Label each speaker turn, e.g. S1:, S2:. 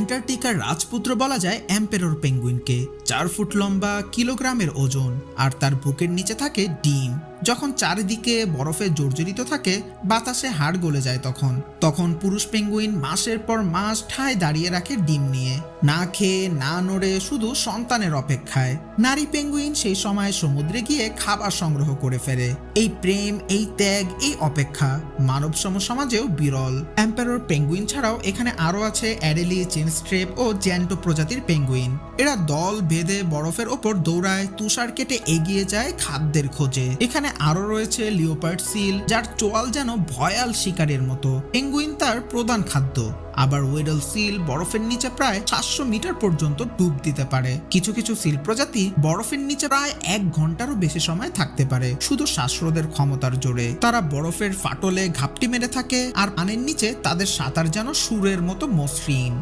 S1: অ্যান্টার্কটিকার রাজপুত্র বলা যায় এম্পেরর পেঙ্গুইনকে। 4 ফুট লম্বা, কিলোগ্রামের ওজন, আর তার বুকের নিচে থাকে ডিম। যখন চারিদিকে বরফে জর্জরিত থাকে, বাতাসে হাড় গলে যায়, তখন তখন পুরুষ পেঙ্গুইন মাসের পর মাস ঠায় দাঁড়িয়ে রাখে ডিম নিয়ে, না খেয়ে না নড়ে, শুধু সন্তানের অপেক্ষায়। নারী পেঙ্গুইন সেই সময় সমুদ্রে গিয়ে খাবার সংগ্রহ করে ফেরে। এই প্রেম, এই ত্যাগ, এই অপেক্ষা মানব সমাজেও বিরল। এম্পারর পেঙ্গুইন ছাড়াও এখানে আরো আছে অ্যাডেলি, চেনস্ট্রেপ ও জ্যান্টো প্রজাতির পেঙ্গুইন। এরা দল বেঁধে বরফের ওপর দৌড়ায়, তুষার কেটে এগিয়ে যায় খাদ্যের খোঁজে। এখানে আরো রয়েছে লিওপার্ড সিল, যার চোয়াল যেন ভয়াল শিকারের মতো। পেঙ্গুইন তার প্রধান খাদ্য। আবার ওয়েডল সিল বরফের নিচে প্রায় 700 মিটার পর্যন্ত ডুব দিতে পারে। কিছু কিছু সিল প্রজাতি বরফের নিচে প্রায় 1 ঘন্টারও বেশি সময় থাকতে পারে, শুধু শ্বাসরোধের ক্ষমতার জোরে। তারা বরফের ফাটলে ঘাপটি মেরে থাকে, আর পানির নিচে তাদের সাঁতার যেন সুরের মতো মসৃণ।